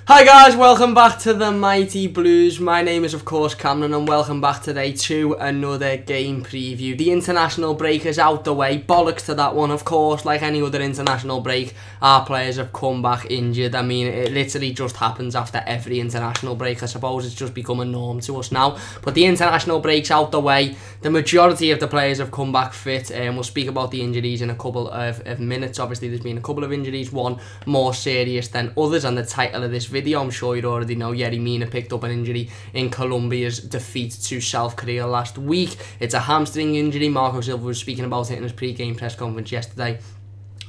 Hi guys, welcome back to the Mighty Blues. My name is of course Cameron and welcome back today to another game preview. The international break is out the way, bollocks to that one of course. Like any other international break, our players have come back injured. I mean, it literally just happens after every international break. I suppose it's just become a norm to us now. But the international break's out the way. The majority of the players have come back fit, and we'll speak about the injuries in a couple of minutes. Obviously there's been a couple of injuries, one more serious than others, and the title of this video, I'm sure you already know, Mina picked up an injury in Colombia's defeat to South Korea last week. It's a hamstring injury. Marco Silva was speaking about it in his pre-game press conference yesterday,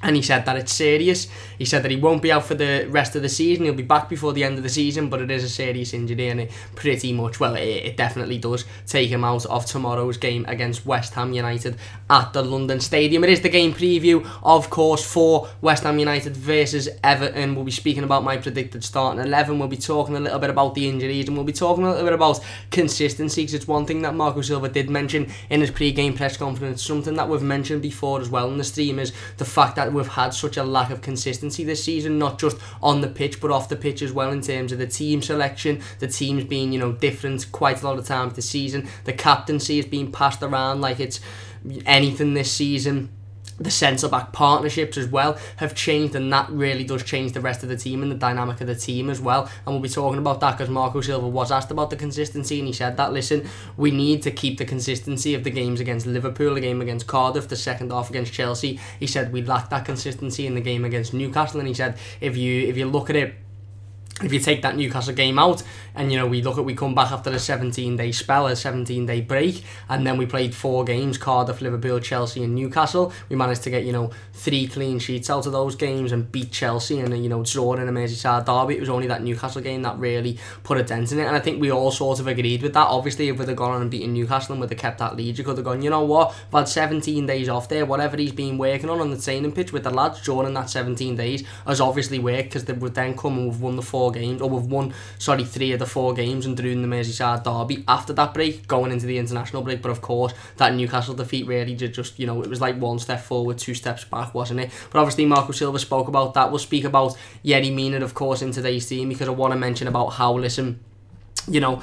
and he said that it's serious. He said that he won't be out for the rest of the season. He'll be back before the end of the season, but it is a serious injury, and it pretty much, well, it definitely does take him out of tomorrow's game against West Ham United at the London Stadium. It is the game preview, of course, for West Ham United versus Everton. We'll be speaking about my predicted starting 11. We'll be talking a little bit about the injuries, and we'll be talking a little bit about consistency, because it's one thing that Marco Silva did mention in his pre-game press conference, something that we've mentioned before as well in the stream, is the fact that we've had such a lack of consistency this season, not just on the pitch but off the pitch as well, in terms of the team selection, the teams being, you know, different quite a lot of times this season. The captaincy is being passed around like it's anything this season. The centre-back partnerships as well have changed, and that really does change the rest of the team and the dynamic of the team as well. And we'll be talking about that because Marco Silva was asked about the consistency, and he said that, listen, we need to keep the consistency of the games against Liverpool, the game against Cardiff, the second half against Chelsea. He said we lacked that consistency in the game against Newcastle, and he said if you look at it, if you take that Newcastle game out, and you know, we come back after a 17-day spell, a 17-day break, and then we played 4 games: Cardiff, Liverpool, Chelsea and Newcastle. We managed to get, you know, 3 clean sheets out of those games and beat Chelsea, and you know, draw in a Merseyside derby. It was only that Newcastle game that really put a dent in it, and I think we all sort of agreed with that. Obviously, if we'd have gone on and beaten Newcastle and we'd have kept that lead, you could have gone, you know what, we've had 17 days off there. Whatever he's been working on the training pitch with the lads during that 17 days has obviously worked, because they would then come and we've won the 4 games, or we've won, 3 of the 4 games and drew in the Merseyside derby after that break, going into the international break. But of course, that Newcastle defeat really did just, you know, it was like 1 step forward, 2 steps back, wasn't it? But obviously Marco Silva spoke about that. We'll speak about Mina, of course, in today's team, because I want to mention about how, listen, you know,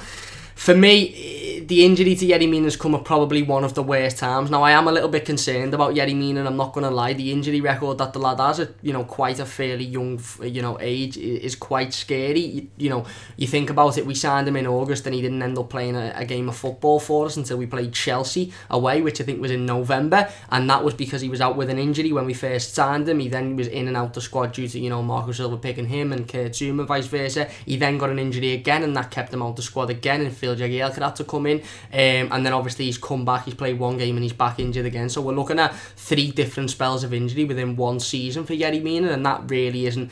for me, the injury to Mina has come at probably one of the worst times. Now, I am a little bit concerned about Mina, and I'm not going to lie. The injury record that the lad has at, you know, quite a fairly young, you know, age is quite scary. You know, you think about it, we signed him in August and he didn't end up playing a game of football for us until we played Chelsea away, which I think was in November, and that was because he was out with an injury when we first signed him. He then was in and out the squad due to, you know, Marco Silva picking him and Kurt Zouma, vice versa. He then got an injury again, and that kept him out the squad again, and Phil Jagielka had to come in. And then obviously he's come back, he's played 1 game and he's back injured again. So we're looking at 3 different spells of injury within 1 season for Mina, and that really isn't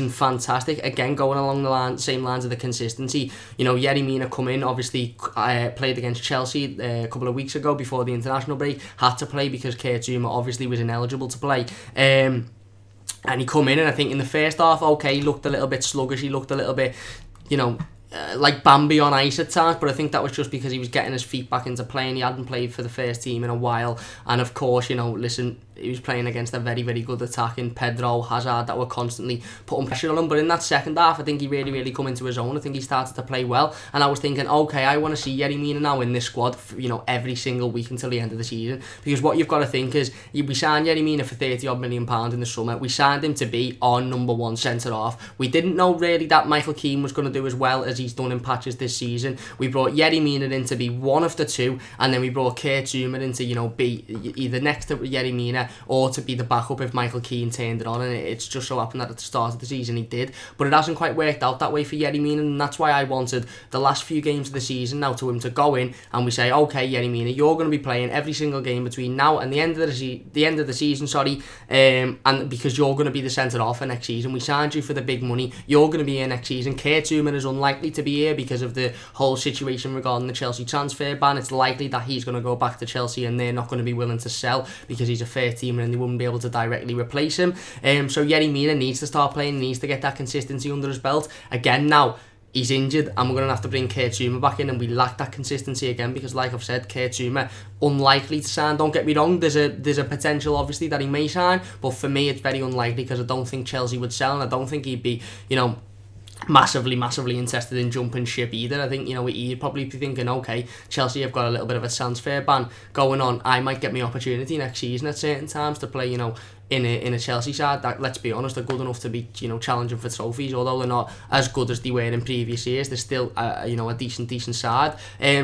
fantastic. Again, going along the same lines of the consistency, you know, Mina come in, obviously played against Chelsea a couple of weeks ago before the international break, had to play because Kurt Zouma obviously was ineligible to play. And he come in, and I think in the first half, okay, he looked a little bit sluggish, he looked a little bit, you know, like Bambi on ice at times, but I think that was just because he was getting his feet back into playing. He hadn't played for the first team in a while, and of course, you know, listen, he was playing against a very, very good attacking Pedro, Hazard, that were constantly putting pressure on him. But in that second half, I think he really, really come into his own. I think he started to play well, and I was thinking, okay, I want to see Mina now in this squad, you know, every single week until the end of the season, because what you've got to think is, we signed Mina for £30-odd million in the summer. We signed him to be our #1 centre-half. We didn't know really that Michael Keane was going to do as well as he's done in patches this season. We brought Mina in to be one of the 2, and then we brought Kurt Zouma in to, you know, be either next to Mina or to be the backup if Michael Keane turned it on, and it's just so happened that at the start of the season he did, but it hasn't quite worked out that way for Mina, and that's why I wanted the last few games of the season now to him to go in and we say, okay, Mina, you're going to be playing every single game between now and the end of the season, and because you're going to be the centre-half for next season. We signed you for the big money, you're going to be here next season. Kurt Zouma is unlikely to be here because of the whole situation regarding the Chelsea transfer ban. It's likely that he's going to go back to Chelsea, and they're not going to be willing to sell because he's a first teamer and they wouldn't be able to directly replace him. So Mina needs to start playing, needs to get that consistency under his belt. Again, now, he's injured, and we're going to have to bring Kurt Zouma back in, and we lack that consistency again because, like I've said, Kurt Zouma, unlikely to sign. Don't get me wrong, there's a potential, obviously, that he may sign, but for me, it's very unlikely because I don't think Chelsea would sell, and I don't think he'd be, you know, massively interested in jumping ship either. I think, you know, he'd probably be thinking, okay, Chelsea have got a little bit of a transfer ban going on. I might get my opportunity next season at certain times to play, you know, in a Chelsea side that, let's be honest, are good enough to be, you know, challenging for trophies. Although they're not as good as they were in previous years, they're still, you know, a decent side.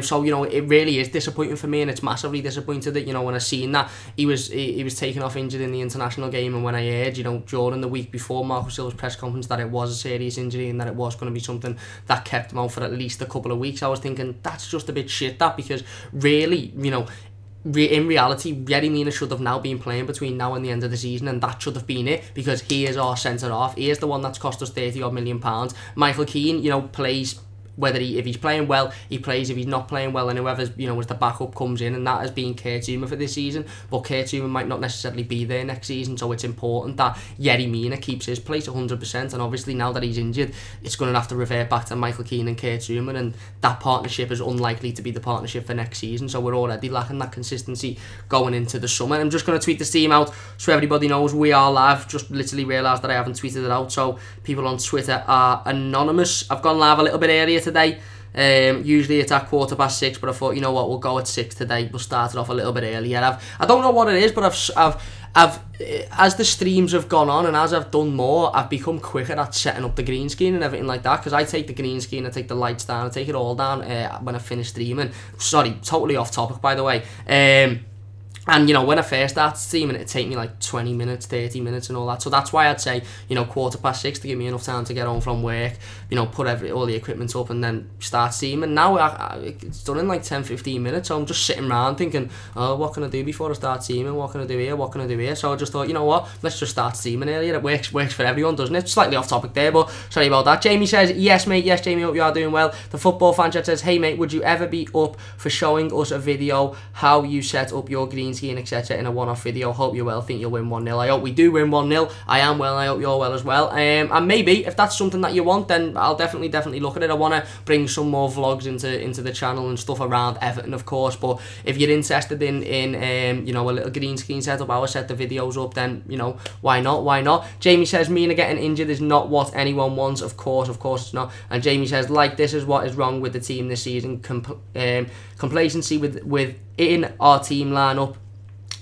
So, you know, it really is disappointing for me, and it's massively disappointed that, you know, when I seen that he was taken off injured in the international game, and when I heard, you know, during the week before Marco Silva's press conference that it was a serious injury and that it was going to be something that kept him out for at least a couple of weeks, I was thinking that's just a bit shit, that, because really, you know, in reality, Yerry Mina should have now been playing between now and the end of the season, and that should have been it, because he is our centre-half. He is the one that's cost us £30-odd million. Michael Keane, you know, plays whether if he's playing well, he plays. If he's not playing well, and whoever's, you know, as the backup comes in, and that has been Kurt Zouma for this season. But Kurt Zouma might not necessarily be there next season, so it's important that Yerry Mina keeps his place 100%. And obviously now that he's injured, it's going to have to revert back to Michael Keane and Kurt Zouma, and that partnership is unlikely to be the partnership for next season. So we're already lacking that consistency going into the summer. I'm just going to tweet this team out so everybody knows we are live. Just literally realised that I haven't tweeted it out, so people on Twitter are anonymous. I've gone live a little bit earlier today. Usually it's at 6:15, but I thought, you know what, we'll go at 6 today. We'll start it off a little bit earlier. I don't know what it is, but I've as the streams have gone on and as I've done more, I've become quicker at setting up the green screen and everything like that, because I take the green screen, I take the lights down, I take it all down when I finish streaming. Sorry, totally off topic, by the way. And, you know, when I first started streaming, it'd take me like 20 minutes, 30 minutes and all that. So that's why I'd say, you know, 6:15 to give me enough time to get home from work, you know, put all the equipment up and then start streaming. Now it's done in like 10-15 minutes. So I'm just sitting around thinking, oh, what can I do before I start streaming? What can I do here? What can I do here? So I just thought, you know what, let's just start streaming earlier. It works for everyone, doesn't it? Slightly off topic there, but sorry about that. Jamie says, yes, mate. Yes, Jamie, hope you are doing well. The football fan chat says, hey, mate, would you ever be up for showing us a video how you set up your green screen, etc. in a one-off video? Hope you're well. Think you'll win 1-0. I hope we do win 1-0. I am well. I hope you're well as well. And maybe if that's something that you want, then I'll definitely look at it. I want to bring some more vlogs into the channel and stuff around Everton, of course. But if you're interested in you know, a little green screen setup, I will set the videos up. Then, you know, why not? Why not? Jamie says, Mina getting injured is not what anyone wants. Of course it's not. And Jamie says, like, this is what is wrong with the team this season. Complacency within our team lineup.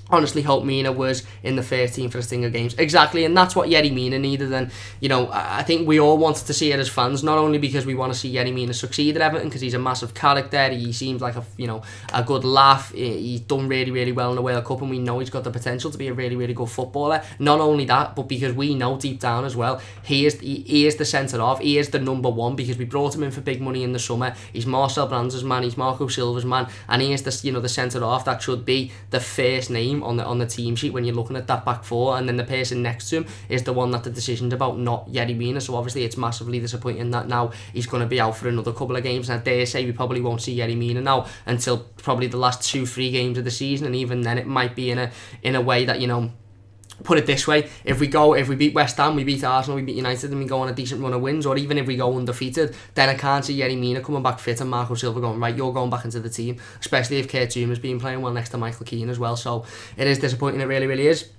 Honestly hope Mina was in the first team for a string of games. Exactly, and that's what Yerry Mina needed. And, you know, I think we all wanted to see it as fans, not only because we want to see Yerry Mina succeed at Everton, because he's a massive character, he seems like a good laugh, he's done really well in the World Cup, and we know he's got the potential to be a really good footballer. Not only that, but because we know deep down as well, he is the centre-half, he is the number one, because we brought him in for big money in the summer. He's Marcel Brands' man, he's Marco Silva's man, and he is the, you know, the centre-half that should be the first name on the team sheet when you're looking at that back four, and then the person next to him is the one that the decision's about, not Yerry Mina. So obviously it's massively disappointing that now he's going to be out for another couple of games, and I dare say we probably won't see Yerry Mina now until probably the last 2-3 games of the season, and even then it might be in a way that, you know, put it this way, if we beat West Ham, we beat Arsenal, we beat United, and we go on a decent run of wins, or even if we go undefeated, then I can't see Yerry Mina coming back fit and Marco Silva going, right, you're going back into the team, especially if Kurt Zouma's been playing well next to Michael Keane as well. So it is disappointing, it really is.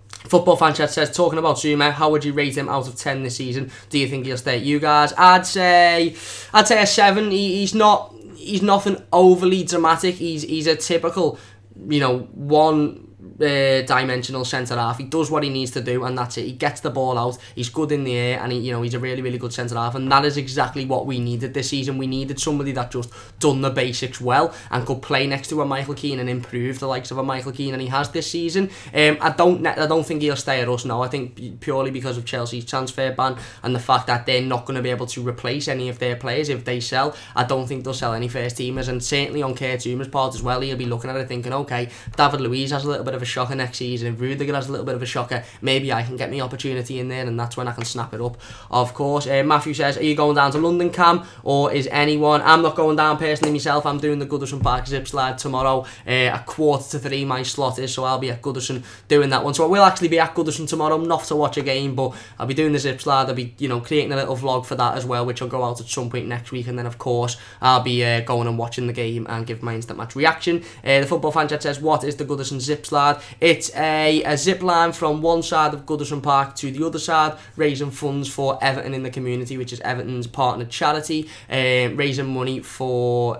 Football fan chat says, talking about Zouma, how would you rate him out of 10 this season? Do you think he'll stay? You guys, I'd say a 7. He's nothing overly dramatic. He's a typical, you know, one dimensional centre half. He does what he needs to do, and that's it. He gets the ball out, he's good in the air, and he's a really good centre half, and that is exactly what we needed this season. We needed somebody that just done the basics well and could play next to a Michael Keane and improve the likes of a Michael Keane, and he has this season. I don't think he'll stay at us now. I think purely because of Chelsea's transfer ban and the fact that they're not going to be able to replace any of their players if they sell. I don't think they'll sell any first teamers, and certainly on Kurt Zouma's part as well, he'll be looking at it thinking, okay, David Luiz has a little bit of a shocker next season, if Rudiger has a little bit of a shocker, maybe I can get my opportunity in there, and that's when I can snap it up, of course. Matthew says, are you going down to London, Cam, or is anyone? I'm not going down personally myself. I'm doing the Goodison Park zip slide tomorrow at 2:45 my slot is, so I'll be at Goodison doing that one. So I will actually be at Goodison tomorrow, not to watch a game, but I'll be doing the zip slide. I'll be, you know, creating a little vlog for that as well, which will go out at some point next week, and then of course I'll be going and watching the game and give my instant match reaction. The football fan chat says, what is the Goodison zip slide? card. It's a zip line from one side of Goodison Park to the other side, raising funds for Everton in the Community, which is Everton's partner charity, raising money for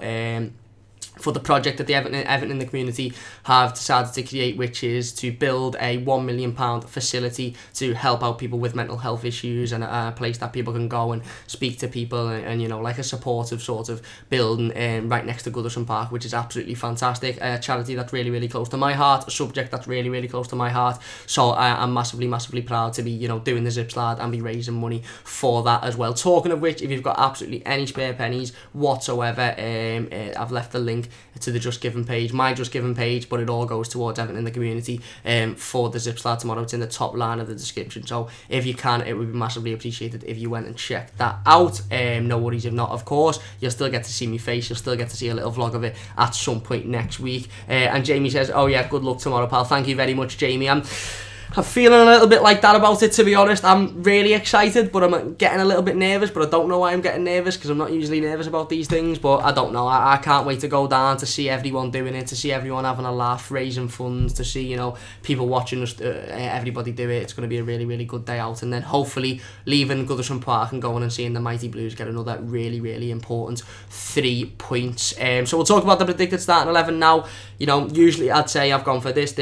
the project that the Everton in the Community have decided to create, which is to build a £1 million facility to help out people with mental health issues, and a place that people can go and speak to people, and you know, like a supportive sort of building right next to Goodison Park, which is absolutely fantastic. A charity that's really, really close to my heart, a subject that's really, really close to my heart. So I'm massively, massively proud to be, you know, doing the zip slide and be raising money for that as well. Talking of which, if you've got absolutely any spare pennies whatsoever, I've left the link to the Just Giving page, my Just Giving page, but it all goes towards Everton in the Community for the zip slide tomorrow. It's in the top line of the description, so if you can, it would be massively appreciated if you went and checked that out. No worries if not, of course, you'll still get to see me face, you'll still get to see a little vlog of it at some point next week. And Jamie says, oh yeah, good luck tomorrow, pal. Thank you very much, Jamie. I'm feeling a little bit like that about it, to be honest. I'm really excited, but I'm getting a little bit nervous, but I don't know why I'm getting nervous, because I'm not usually nervous about these things, but I don't know. I can't wait to go down, to see everyone doing it, to see everyone having a laugh, raising funds, to see, you know, people watching us, everybody do it. It's going to be a really, really good day out, and then hopefully leaving Goodison Park and going and seeing the Mighty Blues get another really, really important 3 points. So we'll talk about the predicted starting 11 now. You know, usually I'd say I've gone for this.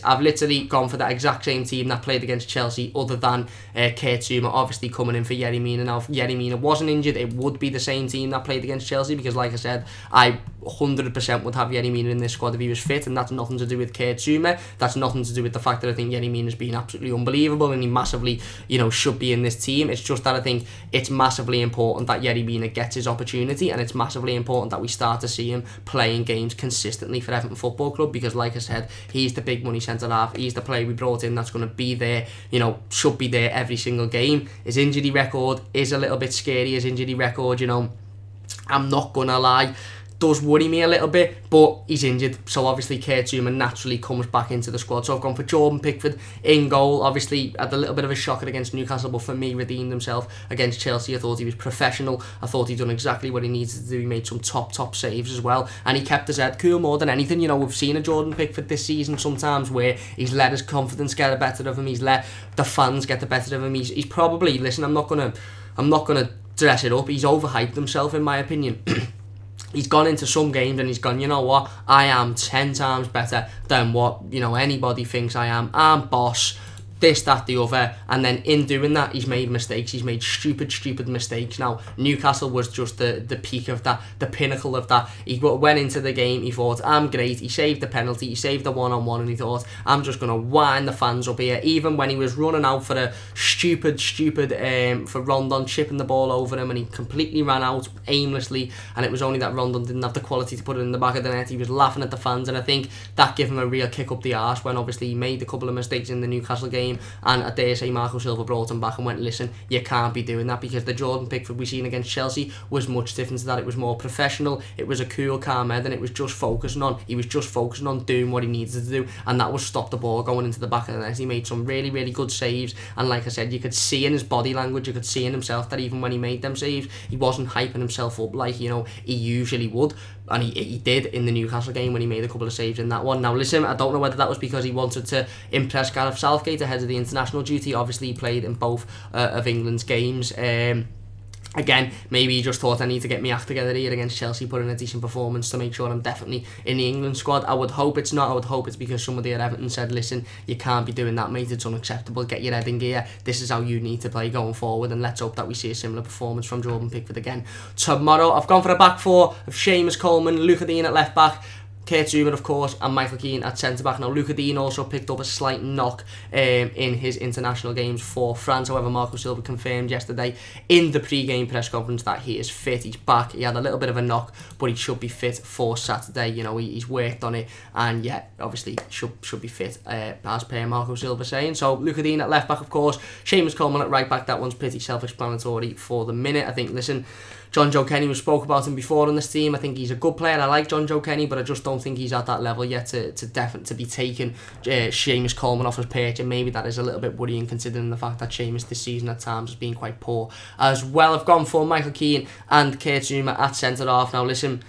I've literally gone for that exact same team that played against Chelsea, other than Kurt Zouma obviously coming in for Yerry Mina. Now, if Yerry Mina wasn't injured, it would be the same team that played against Chelsea, because like I said, I 100% would have Yerry Mina in this squad if he was fit, and that's nothing to do with Kurt Zouma. That's nothing to do with the fact that I think Yerry Mina's been absolutely unbelievable and he massively, you know, should be in this team. It's just that I think it's massively important that Yerry Mina gets his opportunity, and it's massively important that we start to see him playing games consistently for Everton Football Club, because like I said, he's the big money centre half. He's the player we brought in that's going to be there, you know, should be there every single game. His injury record is a little bit scary. His injury record, you know, I'm not gonna lie, does worry me a little bit, but he's injured, so obviously Kurt Zouma naturally comes back into the squad. So I've gone for Jordan Pickford in goal. Obviously had a little bit of a shocker against Newcastle, but for me, redeemed himself against Chelsea. I thought he was professional. I thought he'd done exactly what he needed to do. He made some top saves as well, and he kept his head cool more than anything. You know, we've seen a Jordan Pickford this season sometimes where he's let his confidence get the better of him, he's let the fans get the better of him. He's probably, listen, I'm not gonna dress it up, he's overhyped himself in my opinion. He's gone into some games and he's gone, you know what, I am 10 times better than what, you know, anybody thinks I am. I'm boss, this, that, the other, and then in doing that, he's made mistakes. He's made stupid mistakes. Now, Newcastle was just the peak of that, the pinnacle of that. He went into the game, he thought, I'm great, he saved the penalty, he saved the one-on-one, and he thought, I'm just going to wind the fans up here. Even when he was running out for a stupid, for Rondon chipping the ball over him, and he completely ran out aimlessly, and it was only that Rondon didn't have the quality to put it in the back of the net. He was laughing at the fans, and I think that gave him a real kick up the arse when obviously he made a couple of mistakes in the Newcastle game. And I dare say Marco Silva brought him back and went, listen, you can't be doing that, because the Jordan Pickford we seen against Chelsea was much different to that. It was more professional, it was a cool, calm head, and it was just focusing on, he was just focusing on doing what he needed to do, and that was stop the ball going into the back of the net. He made some really, really good saves, and like I said, you could see in his body language, you could see in himself that even when he made them saves, he wasn't hyping himself up like, you know, he usually would. And he did in the Newcastle game when he made a couple of saves in that one. Now listen, I don't know whether that was because he wanted to impress Gareth Southgate ahead of the international duty. Obviously he played in both of England's games. Again, maybe he just thought, I need to get my act together here against Chelsea, put in a decent performance to make sure I'm definitely in the England squad. I would hope it's not. I would hope it's because somebody at Everton said, listen, you can't be doing that, mate, it's unacceptable, get your head in gear, this is how you need to play going forward, and let's hope that we see a similar performance from Jordan Pickford again tomorrow. I've gone for a back four of Seamus Coleman, Luca Dean at left back, Kurt Zouma, of course, and Michael Keane at centre-back. Now, Luca Dean also picked up a slight knock in his international games for France. However, Marco Silva confirmed yesterday in the pre-game press conference that he is fit, he's back. He had a little bit of a knock, but he should be fit for Saturday. You know, he's worked on it, and yeah, obviously should be fit, as per Marco Silva saying. So, Luca Dean at left-back, of course. Seamus Coleman at right-back. That one's pretty self-explanatory for the minute. I think, listen, John Joe Kenny, we spoke about him before on this team. I think he's a good player. I like John Joe Kenny, but I just don't think he's at that level yet to be taking Seamus Coleman off his perch, and maybe that is a little bit worrying considering the fact that Seamus this season at times has been quite poor as well. I've gone for Michael Keane and Kurt Zouma at centre half. Now listen,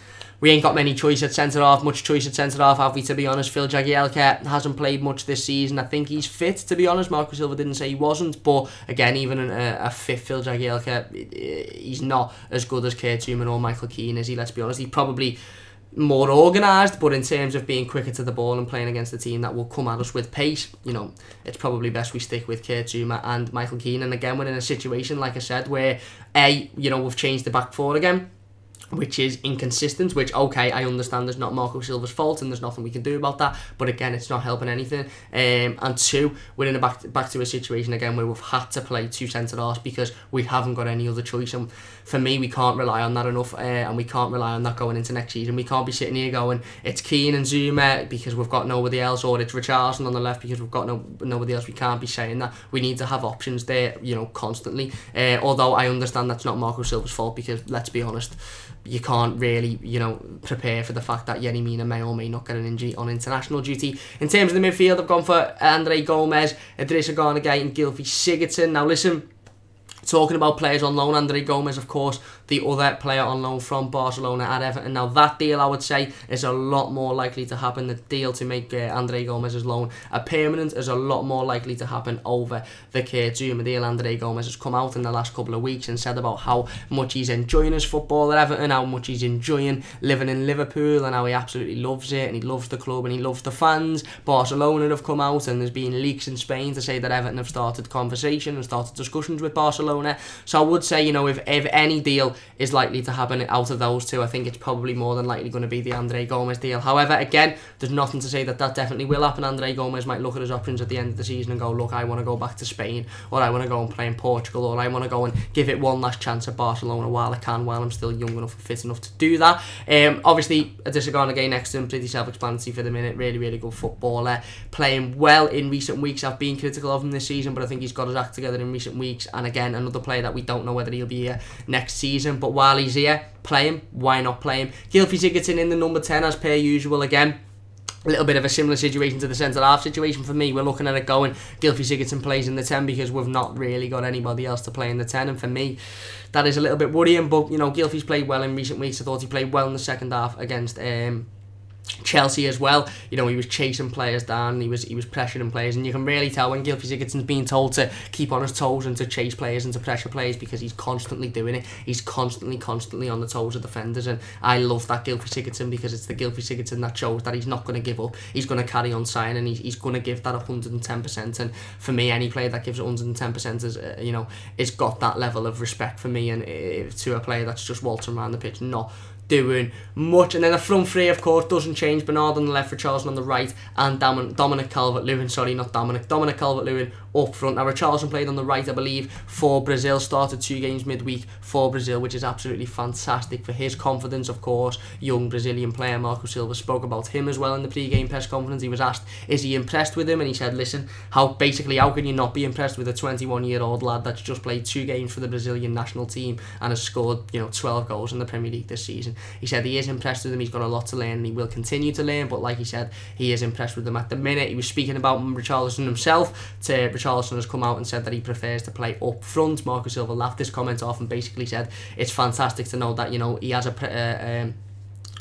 we ain't got many choice at centre-half, much choice at centre-half, have we, to be honest. Phil Jagielka hasn't played much this season. I think he's fit, to be honest. Marco Silva didn't say he wasn't, but again, even a fit Phil Jagielka, he's not as good as Kurt Zouma or Michael Keane, is he? Let's be honest. He's probably more organised, but in terms of being quicker to the ball and playing against a team that will come at us with pace, you know, it's probably best we stick with Kurt Zouma and Michael Keane. And again, we're in a situation, like I said, where you know, we've changed the back four again, which is inconsistent, which, okay, I understand there's not Marco Silva's fault and there's nothing we can do about that, but again, it's not helping anything. And two, we're in a back to a situation again where we've had to play two centre-halves because we haven't got any other choice, and for me, we can't rely on that enough, and we can't rely on that going into next season. We can't be sitting here going, it's Keane and Zouma because we've got nobody else, or it's Richarlison on the left because we've got nobody else. We can't be saying that. We need to have options there, you know, constantly. Although I understand that's not Marco Silva's fault because, let's be honest, you can't really, you know, prepare for the fact that Mina may or may not get an injury on international duty. In terms of the midfield, I've gone for Andre Gomes, Idrissa Gana Gueye and Gylfi Sigurdsson. Now listen, talking about players on loan, Andre Gomes, of course, the other player on loan from Barcelona at Everton. Now that deal, I would say, is a lot more likely to happen. The deal to make Andre Gomes' loan a permanent is a lot more likely to happen over the Kurt Zouma deal. Andre Gomes has come out in the last couple of weeks and said about how much he's enjoying his football at Everton, how much he's enjoying living in Liverpool, and how he absolutely loves it, and he loves the club, and he loves the fans. Barcelona have come out, and there's been leaks in Spain to say that Everton have started conversation and started discussions with Barcelona. So I would say, you know, if any deal is likely to happen out of those two, I think it's probably more than likely going to be the Andre Gomes deal. However, again, there's nothing to say that definitely will happen. Andre Gomes might look at his options at the end of the season and go, look, I want to go back to Spain, or I want to go and play in Portugal, or I want to go and give it one last chance at Barcelona while I can, while I'm still young enough and fit enough to do that. Obviously, Idrissa Gana Gueye next to him, pretty self-explanatory for the minute. Really, really good footballer, playing well in recent weeks. I've been critical of him this season, but I think he's got his act together in recent weeks. And again, another player that we don't know whether he'll be here next season, but while he's here, play him. Why not play him? Gylfi Sigurdsson in the number 10 as per usual. Again, a little bit of a similar situation to the centre-half situation for me. We're looking at it going, Gylfi Sigurdsson plays in the 10 because we've not really got anybody else to play in the 10, and for me, that is a little bit worrying. But, you know, Gylfi's played well in recent weeks. I thought he played well in the second half against Chelsea as well. You know, he was chasing players down, he was pressuring players, and you can really tell when Gylfi Sigurdsson's being told to keep on his toes and to chase players and to pressure players, because he's constantly doing it. He's constantly on the toes of defenders, and I love that Gylfi Sigurdsson, because it's the Gylfi Sigurdsson that shows that he's not going to give up. He's going to carry on signing, and he's going to give that 110%. And for me, any player that gives 110% is, you know, it's got that level of respect for me, and to a player that's just waltzing around the pitch, not doing much. And then the front three, of course, doesn't change. Bernard on the left, Richarlison on the right, and Dominic Calvert-Lewin, Dominic Calvert-Lewin up front. Now, Richarlison played on the right, I believe, for Brazil, started 2 games midweek for Brazil, which is absolutely fantastic for his confidence, of course. Young Brazilian player, Marco Silva, spoke about him as well in the pre-game press conference. He was asked, is he impressed with him? And he said, listen, how can you not be impressed with a 21-year-old lad that's just played 2 games for the Brazilian national team and has scored, you know, 12 goals in the Premier League this season? He said he is impressed with him. He's got a lot to learn, and he will continue to learn, but like he said, he is impressed with him at the minute. He was speaking about Richarlison himself. Richarlison has come out and said that he prefers to play up front. Marco Silva laughed this comment off and basically said it's fantastic to know that, you know, he has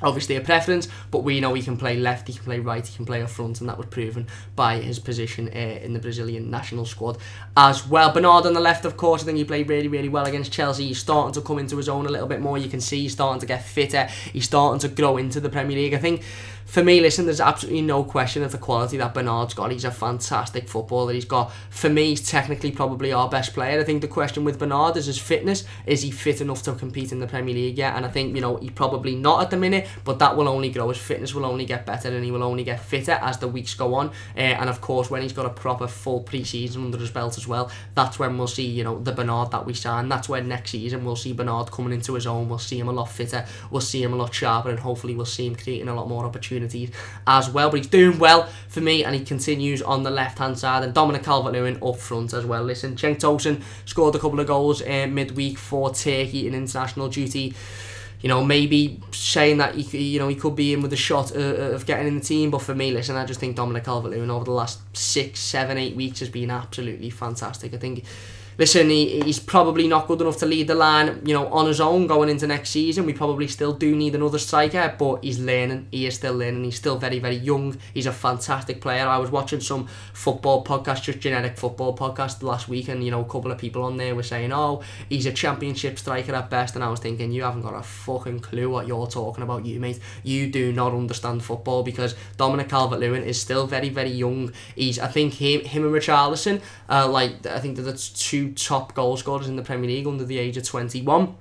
obviously a preference, but we know he can play left, he can play right, he can play up front, and that was proven by his position in the Brazilian national squad as well. Bernard on the left, of course, I think he played really, really well against Chelsea. He's starting to come into his own a little bit more. You can see he's starting to get fitter. He's starting to grow into the Premier League. I think, for me, listen, there's absolutely no question of the quality that Bernard's got. He's a fantastic footballer. He's got, for me, he's technically probably our best player. I think the question with Bernard is his fitness. Is he fit enough to compete in the Premier League yet? And I think, you know, he's probably not at the minute, but that will only grow. His fitness will only get better, and he will only get fitter as the weeks go on. And of course, when he's got a proper full pre-season under his belt as well, that's when we'll see, you know, the Bernard that we saw. And that's when next season we'll see Bernard coming into his own. We'll see him a lot fitter. We'll see him a lot sharper, and hopefully we'll see him creating a lot more opportunities as well. But he's doing well for me, and he continues on the left hand side. And Dominic Calvert-Lewin up front as well. Listen, Cenk Tosun scored a couple of goals midweek for Turkey in international duty. You know, maybe saying that he could be in with a shot of getting in the team, but for me, listen, I just think Dominic Calvert-Lewin over the last 6, 7, 8 weeks has been absolutely fantastic. I think listen, he's probably not good enough to lead the line, you know, on his own going into next season. We probably still do need another striker, but he's learning. He is still learning. He's still very, very young. He's a fantastic player. I was watching some football podcast, just generic football podcast last week, and, you know, a couple of people on there were saying, oh, he's a championship striker at best, and I was thinking, you haven't got a fucking clue what you're talking about, you mate. You do not understand football, because Dominic Calvert-Lewin is still very, very young. I think him and Richarlison, I think they're the two top goal scorers in the Premier League under the age of 21.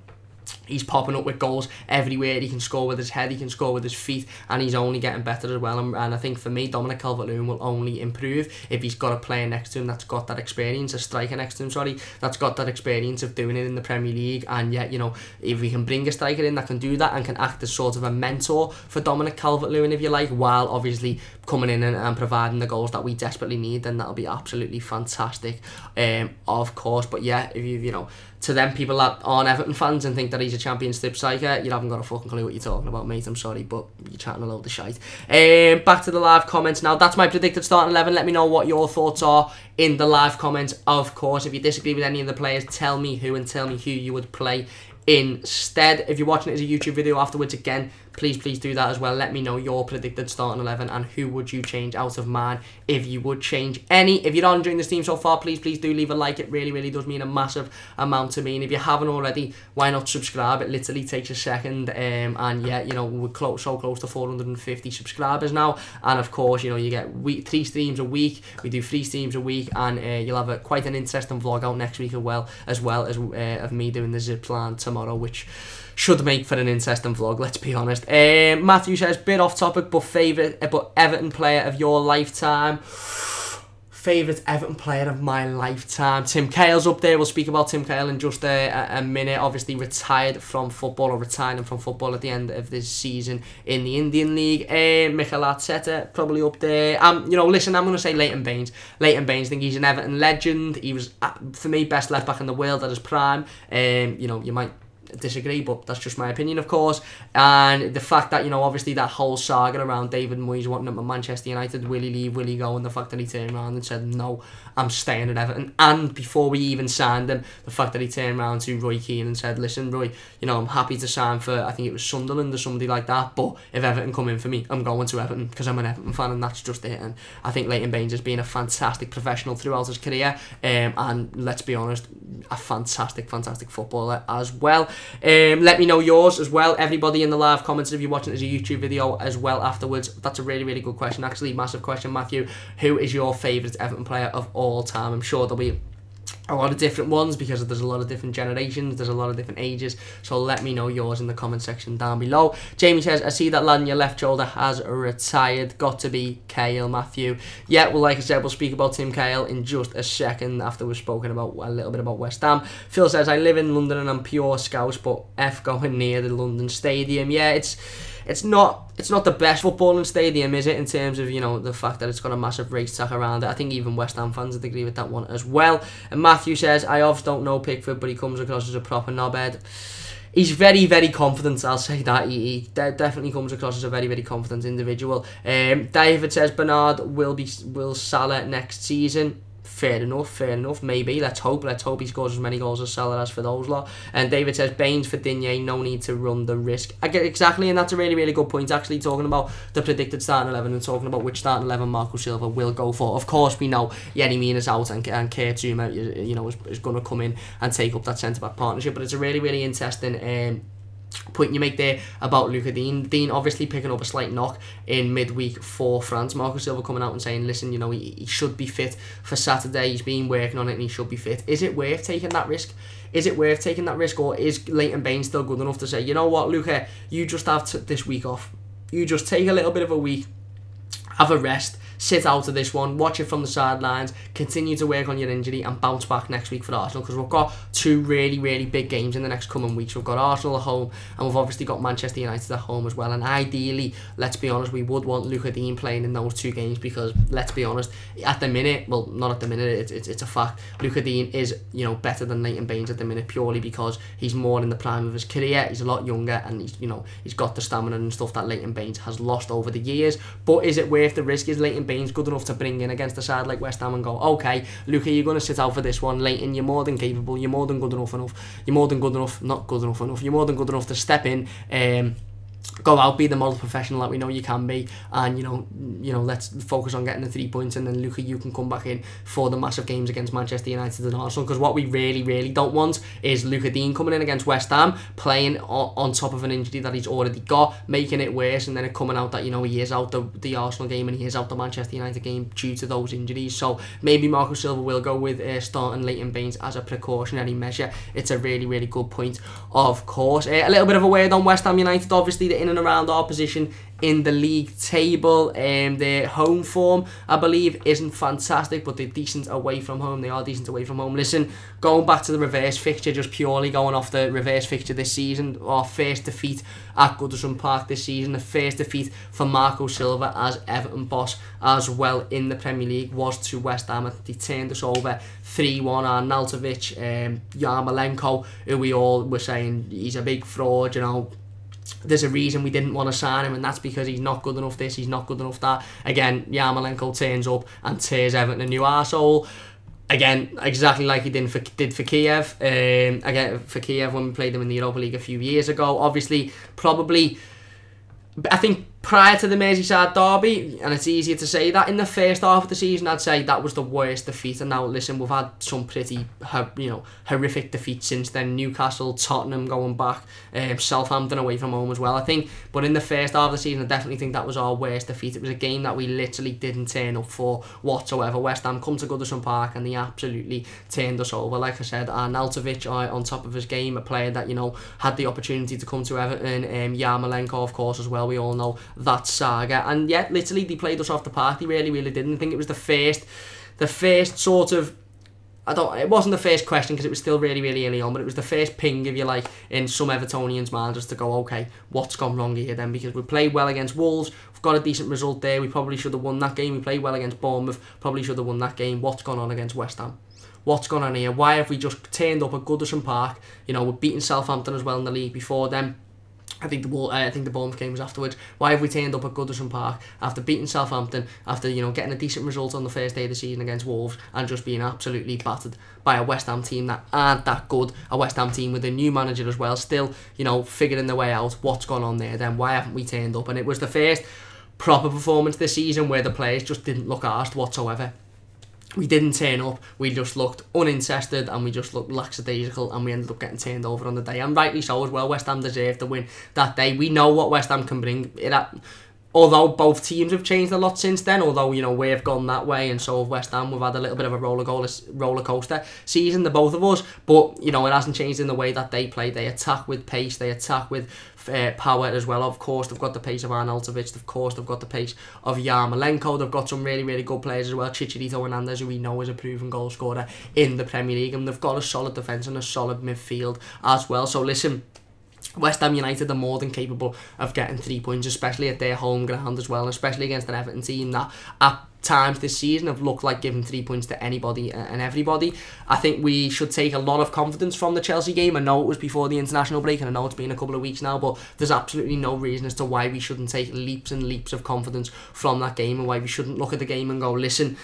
He's popping up with goals everywhere. He can score with his head, he can score with his feet, and he's only getting better as well. And I think for me, Dominic Calvert-Lewin will only improve if he's got a player next to him that's got that experience, a striker next to him, sorry, that's got that experience of doing it in the Premier League. And yet, you know, if we can bring a striker in that can do that and can act as sort of a mentor for Dominic Calvert-Lewin, if you like, while obviously coming in and providing the goals that we desperately need, then that'll be absolutely fantastic, of course. But yeah, if you know, to them people that aren't Everton fans and think that he's a championship striker, you haven't got a fucking clue what you're talking about, mate. I'm sorry, but you're chatting a load of shite. Back to the live comments now. That's my predicted starting 11. Let me know what your thoughts are in the live comments, of course. If you disagree with any of the players, tell me who and tell me who you would play instead. If you're watching it as a YouTube video afterwards, again, please do that as well. Let me know your predicted starting 11 and who would you change out of mine, if you would change any. If you're not enjoying the stream so far, please do leave a like. It really does mean a massive amount to me. And if you haven't already, why not subscribe? It literally takes a second. And yeah, you know, we're so close to 450 subscribers now, and of course, you know, you get 3 streams a week. We do 3 streams a week, and you'll have quite an interesting vlog out next week as well as of me doing the zip line tomorrow, which should make for an interesting vlog, let's be honest. Matthew says, bit off topic, but Everton player of your lifetime. Favourite Everton player of my lifetime. Tim Cahill's up there. We'll speak about Tim Cahill in just a minute. Obviously retired from football, or retiring from football at the end of this season in the Indian League. Mikel Arteta, probably up there. You know, listen, I'm going to say Leighton Baines. Leighton Baines, I think he's an Everton legend. He was, for me, best left back in the world at his prime. You know, you might disagree, but that's just my opinion, of course. And the fact that, you know, obviously that whole saga around David Moyes wanting him at Manchester United, will he leave, will he go, and the fact that he turned around and said, no, I'm staying at Everton. And before we even signed him, the fact that he turned around to Roy Keane and said, listen, Roy, you know, I'm happy to sign for, I think it was Sunderland or somebody like that, but if Everton come in for me, I'm going to Everton, because I'm an Everton fan, and that's just it. And I think Leighton Baines has been a fantastic professional throughout his career, and let's be honest, a fantastic footballer as well. Let me know yours as well, everybody in the live comments, if you're watching it as a YouTube video as well afterwards. That's a really good question, actually, massive question, Matthew. Who is your favourite Everton player of all time? I'm sure there'll be a lot of different ones, because there's a lot of different generations, there's a lot of different ages, so let me know yours in the comment section down below. Jamie says, I see that lad on your left shoulder has retired. Got to be Cahill, Matthew. Yeah, well, like I said, we'll speak about Tim Cahill in just a second after we've spoken about a little bit about West Ham. Phil says, I live in London and I'm pure Scouse, but F going near the London Stadium. Yeah, it's not the best footballing stadium, is it, in terms of, you know, the fact that it's got a massive racetrack around it. I think even West Ham fans would agree with that one as well. And Matthew says, I obviously don't know Pickford, but he comes across as a proper knobhead. He's very confident, I'll say that. He definitely comes across as a very confident individual. David says, Bernard will Salah next season. Fair enough, maybe. Let's hope he scores as many goals as Salah has for those lot. And David says, Baines for Digne, no need to run the risk. I get exactly, and that's a really good point, actually, talking about the predicted starting 11 and talking about which starting 11 Marco Silva will go for. Of course, we know Yerry Mina's out, and Kurt Zouma, you know, is going to come in and take up that centre-back partnership. But it's a really interesting point you make there about Lucas Digne. Digne obviously picking up a slight knock in midweek for France. Marco Silva coming out and saying, listen, you know, he should be fit for Saturday. He's been working on it and he should be fit. Is it worth taking that risk? Is it worth taking that risk, or is Leighton Baines still good enough to say, you know what, Luca, you just have this week off. You just take a little bit of a week, have a rest, sit out of this one, watch it from the sidelines, continue to work on your injury and bounce back next week for Arsenal, because we've got 2 really big games in the next coming weeks. We've got Arsenal at home and we've obviously got Manchester United at home as well, and ideally, let's be honest, we would want Lucas Digne playing in those 2 games, because let's be honest, at the minute, well, not at the minute, it's a fact, Lucas Digne is, you know, better than Leighton Baines at the minute, purely because he's more in the prime of his career, he's a lot younger, and he's, you know, he's got the stamina and stuff that Leighton Baines has lost over the years. But is it worth the risk? Is Leighton Baines good enough to bring in against a side like West Ham and go, okay, Luca, you're going to sit out for this one. Leighton, you're more than capable, you're more than good enough, you're more than good enough, not good enough, you're more than good enough to step in, go out, be the model professional that we know you can be, and you know, let's focus on getting the 3 points, and then Luca, you can come back in for the massive games against Manchester United and Arsenal, because what we really don't want is Luca Dean coming in against West Ham, playing on top of an injury that he's already got, making it worse, and then it coming out that, you know, he is out the Arsenal game and he is out the Manchester United game due to those injuries. So maybe Marco Silva will go with starting Leighton Baines as a precautionary measure. It's a really good point, of course. A little bit of a word on West Ham United. Obviously, they're in and around our position in the league table. Their home form, I believe, isn't fantastic, but they're decent away from home. They are decent away from home. Listen, going back to the reverse fixture, just purely going off the reverse fixture this season, our first defeat at Goodison Park this season, the first defeat for Marco Silva as Everton boss as well in the Premier League was to West Ham. They turned us over 3-1. Arnautovic, Yarmolenko, who we all were saying he's a big fraud, you know, there's a reason we didn't want to sign him, and that's because he's not good enough this, he's not good enough that. Again, Yarmolenko turns up and tears Everton a new arsehole. Again, exactly like he did for Kiev. Again, for Kiev when we played them in the Europa League a few years ago. Obviously, probably, I think prior to the Merseyside derby, and it's easier to say that, in the first half of the season, I'd say that was the worst defeat. And now, listen, we've had some pretty, horrific defeats since then. Newcastle, Tottenham going back, Southampton away from home as well, I think. But in the first half of the season, I definitely think that was our worst defeat. It was a game that we literally didn't turn up for whatsoever. West Ham come to Goodison Park and they absolutely turned us over. Like I said, Arnautovic on top of his game, a player that, you know, had the opportunity to come to Everton. Yarmolenko, of course, as well. We all know that saga, and yet literally they played us off the park. They really didn't. I think it was the first sort of, it wasn't the first question because it was still really early on, but it was the first ping, if you like, in some Evertonians' minds, just to go, okay, what's gone wrong here then? Because we played well against Wolves, we've got a decent result there, we probably should have won that game. We played well against Bournemouth, probably should have won that game. What's gone on against West Ham? What's going on here? Why have we just turned up at Goodison Park? You know, we're beating Southampton as well in the league before them. I think the Bournemouth game was afterwards. Why have we turned up at Goodison Park after beating Southampton, after, you know, getting a decent result on the first day of the season against Wolves, and just being absolutely battered by a West Ham team that aren't that good, a West Ham team with a new manager as well, still, you know, figuring their way out? What's gone on there then? Why haven't we turned up? And it was the first proper performance this season where the players just didn't look arsed whatsoever. We didn't turn up, we just looked uninterested, and we just looked lackadaisical, and we ended up getting turned over on the day, and rightly so as well. West Ham deserved the win that day. We know what West Ham can bring. Although both teams have changed a lot since then, although, you know, we've gone that way and so have West Ham, we've had a little bit of a roller coaster season, the both of us, but, you know, it hasn't changed in the way that they play. They attack with pace, they attack with power as well. Of course, they've got the pace of Arnautovic, of course, they've got the pace of Yarmolenko, they've got some really good players as well, Chicharito Hernandez, who we know is a proven goal scorer in the Premier League, and they've got a solid defence and a solid midfield as well. So listen, West Ham United are more than capable of getting 3 points, especially at their home ground as well, and especially against an Everton team that at times this season have looked like giving 3 points to anybody and everybody. I think we should take a lot of confidence from the Chelsea game. I know it was before the international break, and I know it's been a couple of weeks now, but there's absolutely no reason as to why we shouldn't take leaps and leaps of confidence from that game, and why we shouldn't look at the game and go, listen,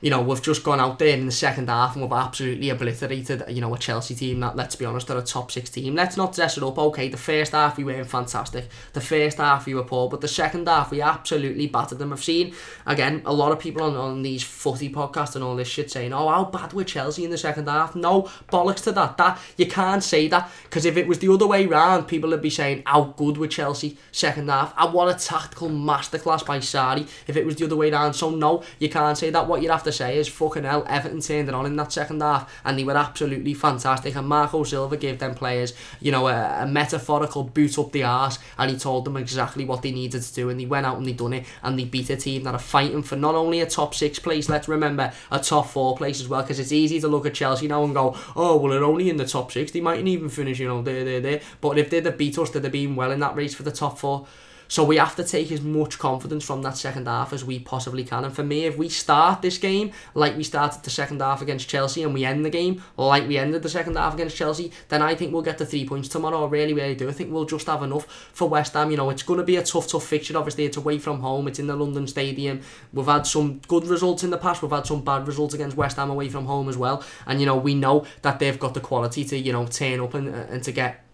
you know, we've just gone out there in the second half and we've absolutely obliterated, you know, a Chelsea team that, let's be honest, are a top 6 team. Let's not dress it up. Okay, the first half we weren't fantastic. The first half we were poor, but the second half we absolutely battered them. I've seen, again, a lot of people on these footy podcasts and all this shit saying, oh, how bad were Chelsea in the second half? No, bollocks to that. You can't say that, because if it was the other way round, people would be saying, how good were Chelsea second half? And what a tactical masterclass by Sarri if it was the other way round. So no, you can't say that. What you'd have to say is, fucking hell, Everton turned it on in that second half and they were absolutely fantastic, and Marco Silva gave them players, you know, a metaphorical boot up the arse, and he told them exactly what they needed to do, and they went out and they done it, and they beat a team that are fighting for not only a top 6 place, let's remember, a top 4 place as well, because it's easy to look at Chelsea now and go, oh, well, they're only in the top 6, they mightn't even finish, you know, there, but if they'd have beat us, they'd have been well in that race for the top 4. So we have to take as much confidence from that second half as we possibly can. And for me, if we start this game like we started the second half against Chelsea, and we end the game like we ended the second half against Chelsea, then I think we'll get the 3 points tomorrow. I really, really do. I think we'll just have enough for West Ham. You know, it's going to be a tough fixture. Obviously, it's away from home. It's in the London Stadium. We've had some good results in the past. We've had some bad results against West Ham away from home as well. And, you know, we know that they've got the quality to, you know, turn up and to get,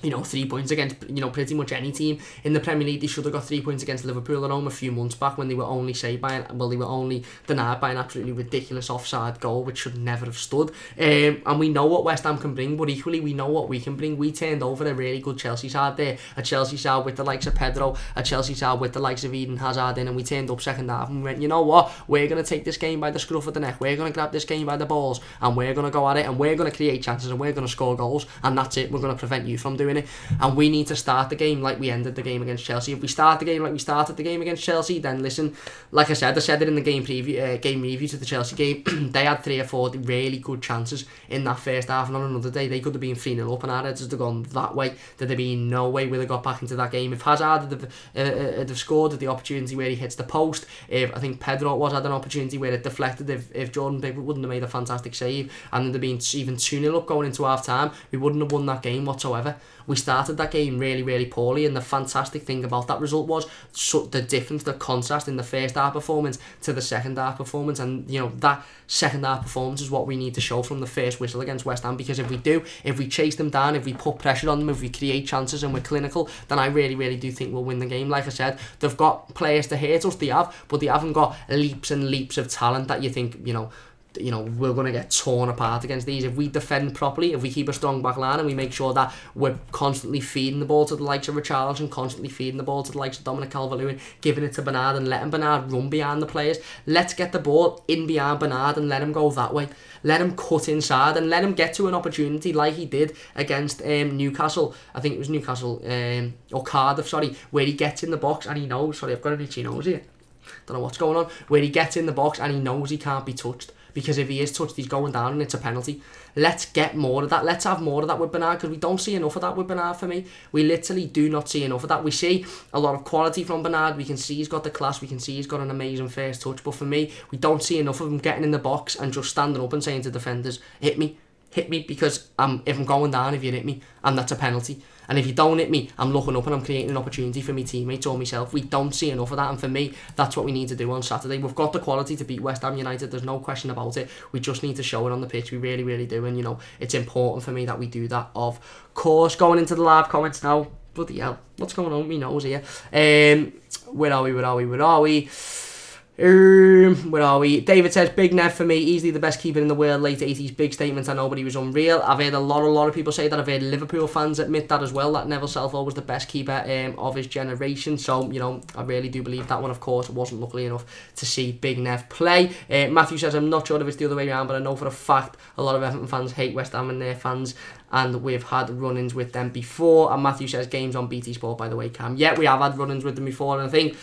you know, 3 points against, you know, pretty much any team in the Premier League. They should have got 3 points against Liverpool at home a few months back when they were only saved by, they were only denied by an absolutely ridiculous offside goal, which should never have stood. And we know what West Ham can bring, but equally we know what we can bring. We turned over a really good Chelsea side there, a Chelsea side with the likes of Pedro, a Chelsea side with the likes of Eden Hazard in, and we turned up second half and we went, you know what, we're going to take this game by the scruff of the neck, we're going to grab this game by the balls, and we're going to go at it, and we're going to create chances, and we're going to score goals, and that's it. We're going to prevent you from doing it. And we need to start the game like we ended the game against Chelsea. If we start the game like we started the game against Chelsea, then listen, like I said it in the game review to the Chelsea game, they had 3 or 4 really good chances in that first half, and on another day they could have been 3-0 up, and our heads would have gone that way. There'd have been no way we'd have got back into that game. If Hazard had have scored at the opportunity where he hits the post, if I think Pedro had an opportunity where it deflected, if Jordan Pickford wouldn't have made a fantastic save, and there'd have been even 2-0 up going into half time, we wouldn't have won that game whatsoever. We started that game really, really poorly, and the fantastic thing about that result was the difference, the contrast in the first half performance to the second half performance. And, you know, that second half performance is what we need to show from the first whistle against West Ham, because if we do, if we chase them down, if we put pressure on them, if we create chances and we're clinical, then I really, really do think we'll win the game. Like I said, they've got players to hurt us, they have, but they haven't got leaps and leaps of talent that you think, you know, we're going to get torn apart against these. If we defend properly, if we keep a strong back line, and we make sure that we're constantly feeding the ball to the likes of Richarlison, constantly feeding the ball to the likes of Dominic Calvert-Lewin, giving it to Bernard and letting Bernard run behind the players. Let's get the ball in behind Bernard and let him go that way. Let him cut inside and let him get to an opportunity like he did against Newcastle. I think it was Newcastle, or Cardiff, sorry, where he gets in the box and he knows, sorry, I've got an itchy nose here, don't know what's going on, where he gets in the box and he knows he can't be touched, because if he is touched, he's going down and it's a penalty. Let's get more of that. Let's have more of that with Bernard, because we don't see enough of that with Bernard for me. We literally do not see enough of that. We see a lot of quality from Bernard. We can see he's got the class. We can see he's got an amazing first touch. But for me, we don't see enough of him getting in the box and just standing up and saying to defenders, hit me, because if I'm going down, if you hit me, and that's a penalty. And if you don't hit me, I'm looking up and I'm creating an opportunity for my teammates or myself. We don't see enough of that, and for me, that's what we need to do on Saturday. We've got the quality to beat West Ham United, there's no question about it. We just need to show it on the pitch. We really, really do, and you know, it's important for me that we do that. Of course, going into the live comments now. Bloody hell, what's going on with me nose here? Where are we? David says, Big Nev for me, easily the best keeper in the world, late 80s, big statement, I know, but he was unreal. I've heard a lot of people say that. I've heard Liverpool fans admit that as well, that Neville Southall was the best keeper of his generation. So, you know, I really do believe that one. Of course, I wasn't lucky enough to see Big Nev play. Matthew says, I'm not sure if it's the other way around, but I know for a fact a lot of Everton fans hate West Ham and their fans, and we've had run-ins with them before. And Matthew says, games on BT Sport, by the way, Cam. Yeah, we have had run-ins with them before, and I think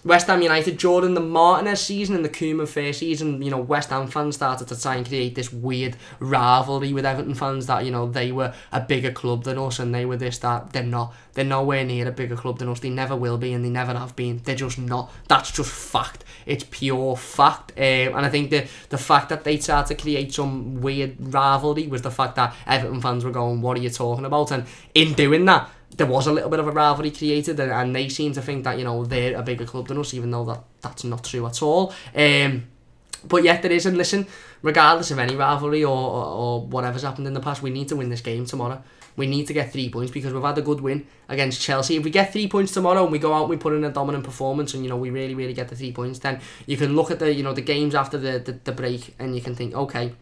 West Ham United, during the Martinez season and the Koeman first season, you know, West Ham fans started to try and create this weird rivalry with Everton fans, that, you know, they were a bigger club than us and they were this, that. They're not. They're nowhere near a bigger club than us. They never will be, and they never have been. They're just not. That's just fact. It's pure fact. And I think the fact that they tried to create some weird rivalry was the fact that Everton fans were going, what are you talking about? And in doing that, there was a little bit of a rivalry created, and they seem to think that, you know, they're a bigger club than us, even though that's not true at all. But yet there is, and listen, regardless of any rivalry or whatever's happened in the past, we need to win this game tomorrow. We need to get 3 points, because we've had a good win against Chelsea. If we get 3 points tomorrow and we go out and we put in a dominant performance, and, you know, we really, really get the 3 points, then you can look at the, you know, the games after the break, and you can think, okay,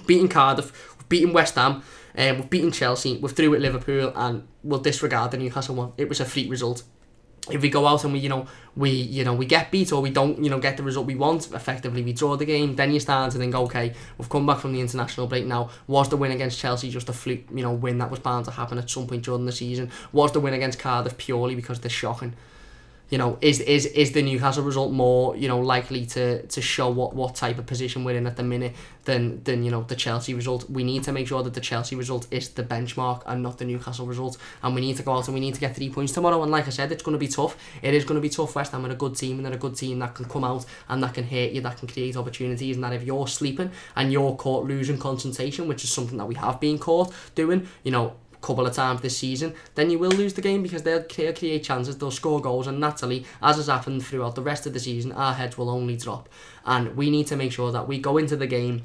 beating Cardiff, we've beaten West Ham, we've beaten Chelsea, we've through at Liverpool, and we'll disregard the Newcastle one. It was a freak result. If we go out and we get beat, or we don't, you know, get the result we want, effectively we draw the game, then you're starting to think, okay, we've come back from the international break now. Was the win against Chelsea just a fluke, you know, win that was bound to happen at some point during the season? Was the win against Cardiff purely because they're shocking? you know, is the Newcastle result more, you know, likely to show what type of position we're in at the minute than you know, the Chelsea result? We need to make sure that the Chelsea result is the benchmark and not the Newcastle result, and we need to go out and we need to get 3 points tomorrow. And like I said, it's going to be tough. It is going to be tough. West Ham are a good team, and they're a good team that can come out and that can hurt you, that can create opportunities, and that if you're sleeping and you're caught losing concentration, which is something that we have been caught doing, you know, couple of times this season, then you will lose the game, because they'll create chances, they'll score goals, and naturally, as has happened throughout the rest of the season, our heads will only drop. And we need to make sure that we go into the game,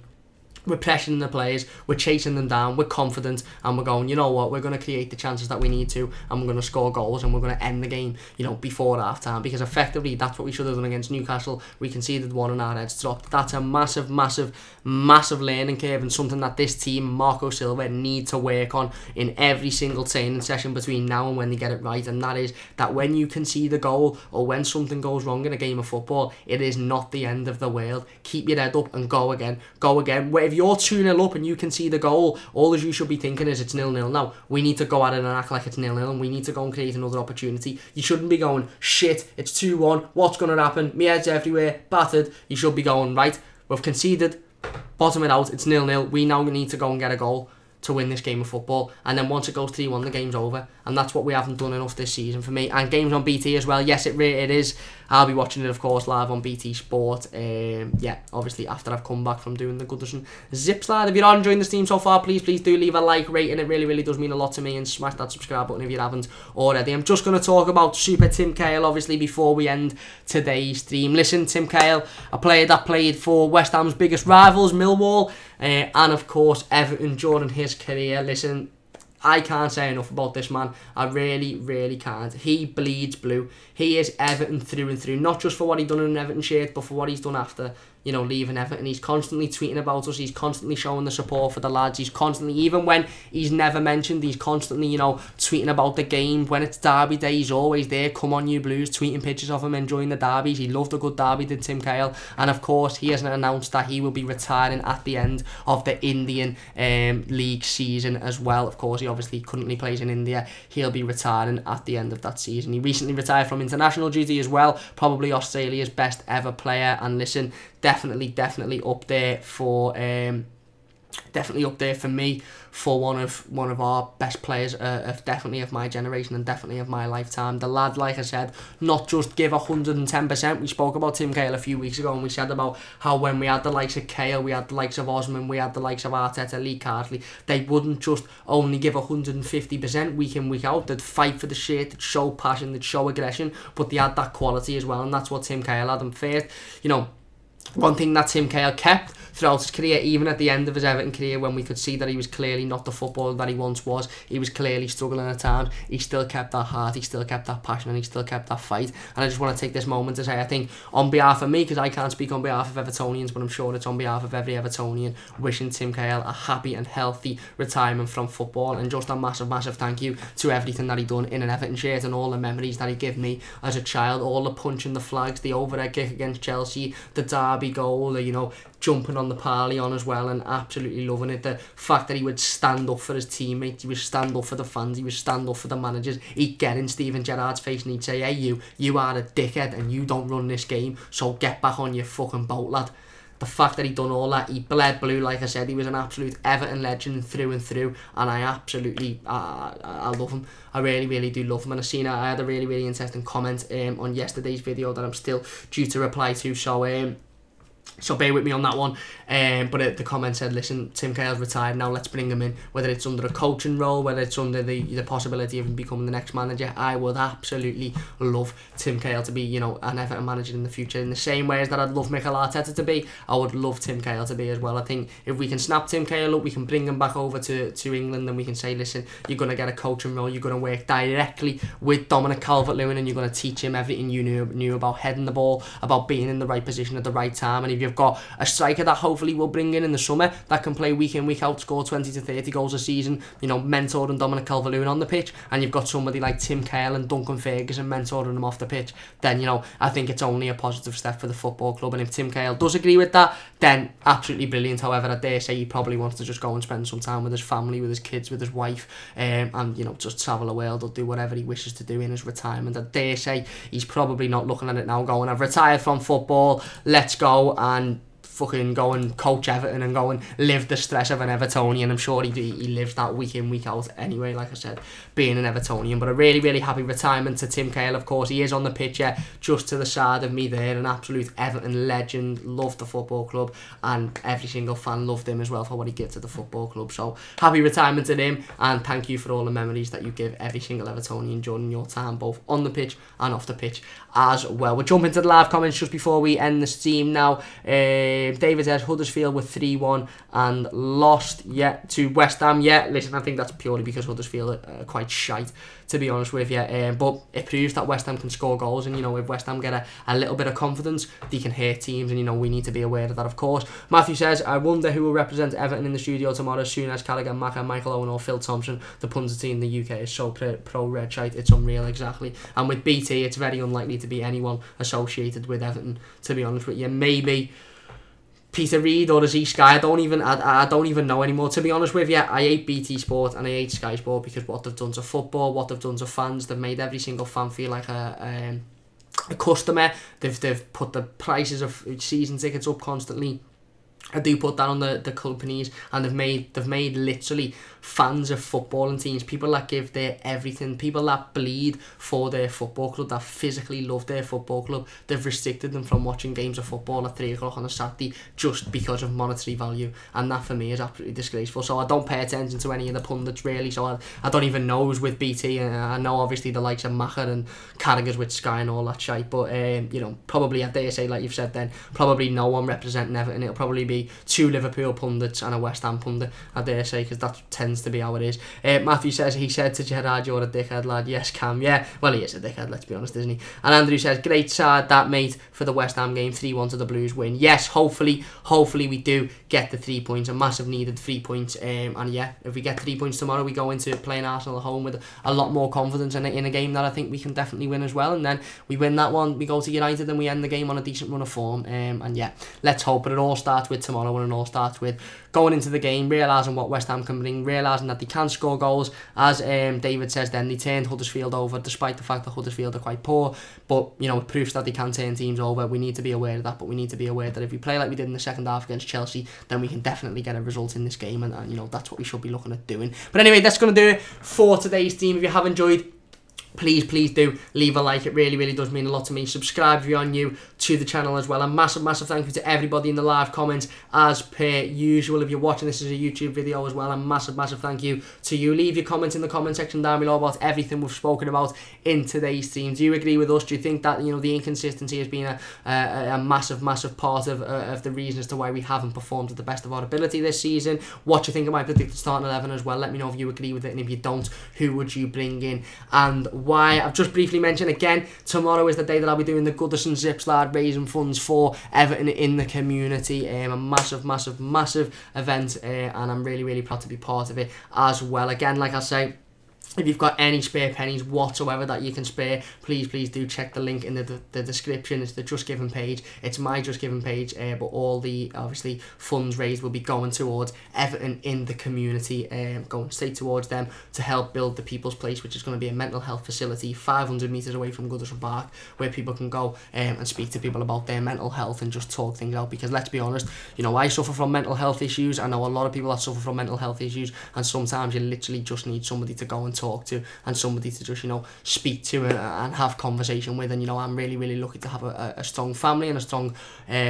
we're pressuring the players, we're chasing them down, we're confident, and we're going, you know what, we're going to create the chances that we need to, and we're going to score goals, and we're going to end the game, you know, before half-time, because effectively, that's what we should have done against Newcastle. We conceded one and our heads dropped. That's a massive, massive, massive learning curve, and something that this team, Marco Silva, need to work on in every single training session between now and when they get it right, and that is that when you concede a goal, or when something goes wrong in a game of football, it is not the end of the world. Keep your head up and go again. Go again. If you're 2-0 up and you concede a goal, all you should be thinking is it's 0-0. Now, we need to go at it and act like it's 0-0, and we need to go and create another opportunity. You shouldn't be going, shit, it's 2-1, what's going to happen? My head's everywhere, battered. You should be going, right, we've conceded, bottom it out, it's 0-0. We now need to go and get a goal to win this game of football, and then once it goes 3-1, the game's over, and that's what we haven't done enough this season for me. And games on BT as well, yes, it is. I'll be watching it, of course, live on BT Sport. Yeah, obviously after I've come back from doing the Goodison Zip Slide. If you're enjoying the stream so far, please do leave a like, rating. It really does mean a lot to me, and smash that subscribe button if you haven't already. I'm just going to talk about Super Tim Cahill, obviously, before we end today's stream. Listen, Tim Cahill, a player that played for West Ham's biggest rivals, Millwall, and of course Everton during his career. Listen, I can't say enough about this man. I really can't. He bleeds blue. He is Everton through and through. Not just for what he done in an Everton shirt, but for what he's done after, you know, leaving Everton. He's constantly tweeting about us. He's constantly showing the support for the lads. He's constantly, even when he's never mentioned, he's constantly, you know, tweeting about the game. When it's derby day, he's always there. Come on, you Blues. Tweeting pictures of him enjoying the derbies. He loved a good derby, did Tim Cahill. And of course, he has announced that he will be retiring at the end of the Indian League season as well. Of course, he obviously currently plays in India. He'll be retiring at the end of that season. He recently retired from international duty as well. Probably Australia's best ever player. And listen, definitely up there for definitely up there for me for one of our best players, definitely of my generation and definitely of my lifetime. The lad, like I said, not just give 110%. We spoke about Tim Cahill a few weeks ago, and we said about how when we had the likes of Cahill, we had the likes of Osman, we had the likes of Arteta, Lee Cartley, they wouldn't just only give 150% week in, week out. They'd fight for the shit, they'd show passion, they'd show aggression, but they had that quality as well, and that's what Tim Cahill had. And first, you know, one thing that Tim Cahill kept throughout his career, even at the end of his Everton career, when we could see that he was clearly not the footballer that he once was, he was clearly struggling at times, he still kept that heart, he still kept that passion, and he still kept that fight. And I just want to take this moment to say, I think on behalf of me, because I can't speak on behalf of Evertonians, but I'm sure it's on behalf of every Evertonian, wishing Tim Cahill a happy and healthy retirement from football, and just a massive thank you to everything that he done in an Everton shirt, and all the memories that he gave me as a child, all the punching the flags, the overhead kick against Chelsea, the derby goal, the, you know, jumping on the parley on as well, and absolutely loving it. The fact that he would stand up for his teammates, he would stand up for the fans, he would stand up for the managers. He'd get in Steven Gerrard's face and he'd say, hey, you are a dickhead and you don't run this game, so get back on your fucking boat, lad. The fact that he'd done all that, he bled blue, like I said, he was an absolute Everton legend through and through, and I absolutely, I love him. I really do love him. And I had a really interesting comment on yesterday's video that I'm still due to reply to, so bear with me on that one. But the comment said, listen, Tim Cahill's retired now, let's bring him in. Whether it's under a coaching role, whether it's under the possibility of him becoming the next manager, I would absolutely love Tim Cahill to be, you know, an Everton manager in the future. In the same way as that I'd love Mikel Arteta to be, I would love Tim Cahill to be as well. I think if we can snap Tim Cahill up, we can bring him back over to England, and we can say, listen, you're going to get a coaching role, you're going to work directly with Dominic Calvert-Lewin, and you're going to teach him everything you knew about heading the ball, about being in the right position at the right time. And if you've got a striker that hopefully will bring in the summer that can play week in, week out, score 20 to 30 goals a season, you know, mentoring Dominic Calvert-Lewin on the pitch, and you've got somebody like Tim Cahill and Duncan Ferguson mentoring him off the pitch, then, you know, I think it's only a positive step for the football club. And if Tim Cahill does agree with that, then absolutely brilliant. However, I dare say he probably wants to just go and spend some time with his family, with his kids, with his wife, and, you know, just travel the world or do whatever he wishes to do in his retirement. I dare say he's probably not looking at it now going, I've retired from football, let's go and fucking go and coach Everton and go and live the stress of an Evertonian. I'm sure he lives that week in, week out anyway, like I said, being an Evertonian. But a really, really happy retirement to Tim Cahill, of course. He is on the pitch, yeah, just to the side of me there, an absolute Everton legend, loved the football club, and every single fan loved him as well for what he gives to the football club. So happy retirement to him, and thank you for all the memories that you give every single Evertonian during your time, both on the pitch and off the pitch as well. We'll jump into the live comments just before we end the stream now. David says Huddersfield were 3-1 and lost to West Ham. Yeah, listen, I think that's purely because Huddersfield are quite shite, to be honest with you. But it proves that West Ham can score goals, and, you know, if West Ham get a little bit of confidence, they can hurt teams, and, you know, we need to be aware of that, of course. Matthew says, I wonder who will represent Everton in the studio tomorrow, soon as Callaghan, Maka, Michael Owen or Phil Thompson. The punditry in the UK is so pro-red shite, it's unreal, exactly. And with BT, it's very unlikely to be anyone associated with Everton, to be honest with you. Maybe Peter Reid, or is he Sky? I don't even know anymore, to be honest with you. I hate BT Sport and I hate Sky Sport because what they've done to football, what they've done to fans, they've made every single fan feel like a customer. They've put the prices of season tickets up constantly. I do put that on the companies, and they've made literally fans of footballing teams, people that give their everything, people that bleed for their football club, that physically love their football club. They've restricted them from watching games of football at 3 o'clock on a Saturday just because of monetary value, and that for me is absolutely disgraceful. So I don't pay attention to any of the pundits really, so I don't even know who's with BT, and I know obviously the likes of Maka and Carragher's with Sky and all that shite, but you know, probably, I dare say, like you've said then, probably no one representing Everton. It'll probably be 2 Liverpool pundits and a West Ham pundit, I dare say, because that tends to be how it is. Matthew says, he said to Gerrard, you're a dickhead, lad. Yes, Cam, yeah, well, he is a dickhead, let's be honest, isn't he? And Andrew says, great side that, mate, for the West Ham game, 3-1 to the Blues win. Yes, hopefully we do get the 3 points, a massive needed 3 points, and yeah, if we get 3 points tomorrow, we go into playing Arsenal at home with a lot more confidence in a game that I think we can definitely win as well. And then we win that one, we go to United, and we end the game on a decent run of form, and yeah, let's hope. But it all starts with tomorrow, and it all starts with going into the game, realising what West Ham can bring, realising that they can score goals. As David says then, they turned Huddersfield over, despite the fact that Huddersfield are quite poor, but, you know, it proves that they can turn teams over. We need to be aware of that, but we need to be aware that if we play like we did in the second half against Chelsea, then we can definitely get a result in this game, and you know, that's what we should be looking at doing. But anyway, that's going to do it for today's team. If you have enjoyed, please do leave a like. It really does mean a lot to me. Subscribe if you're new to the channel as well. And massive thank you to everybody in the live comments as per usual. If you're watching this as a YouTube video as well, a massive thank you to you. Leave your comments in the comment section down below about everything we've spoken about in today's stream. Do you agree with us? Do you think that, you know, the inconsistency has been a massive part of the reason as to why we haven't performed to the best of our ability this season? What do you think of my predicted starting 11 as well? Let me know if you agree with it, and if you don't, who would you bring in and why? I've just briefly mentioned again, tomorrow is the day that I'll be doing the Goodison Zips Lad, raising funds for Everton in the community. A massive event, and I'm really proud to be part of it as well. Again, like I say, if you've got any spare pennies whatsoever that you can spare, please do check the link in the description. It's the Just Giving page. It's my Just Giving page, but all the, obviously, funds raised will be going towards Everton in the community, going straight towards them to help build the People's Place, which is going to be a mental health facility 500 metres away from Goodison Park, where people can go and speak to people about their mental health and just talk things out. Because let's be honest, you know, I suffer from mental health issues. I know a lot of people that suffer from mental health issues, and sometimes you literally just need somebody to go and talk to, and somebody to just, you know, speak to and have conversation with. And, you know, I'm really lucky to have a strong family and a strong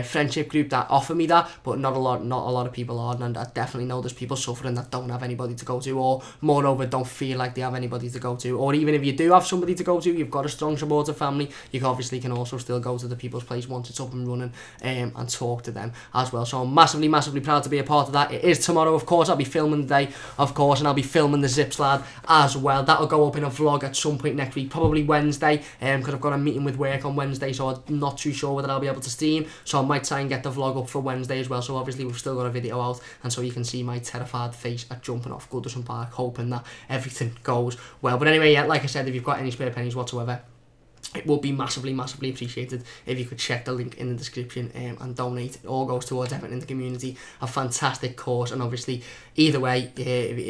friendship group that offer me that, but not a lot of people are, and I definitely know there's people suffering that don't have anybody to go to, or moreover don't feel like they have anybody to go to. Or even if you do have somebody to go to, you've got a strong supportive family, you obviously can also still go to the People's Place once it's up and running, and talk to them as well. So I'm massively proud to be a part of that. It is tomorrow, of course. I'll be filming today, of course, and I'll be filming the Zips Lad as well. That'll go up in a vlog at some point next week, probably Wednesday, because I've got a meeting with work on Wednesday, so I'm not too sure whether I'll be able to stream, so I might try and get the vlog up for Wednesday as well. So obviously we've still got a video out, and so you can see my terrified face at jumping off Goodison Park, hoping that everything goes well. But anyway, yeah, like I said, if you've got any spare pennies whatsoever, it would be massively, massively appreciated if you could check the link in the description and donate. It all goes towards Everton in the community. A fantastic cause, and obviously, either way,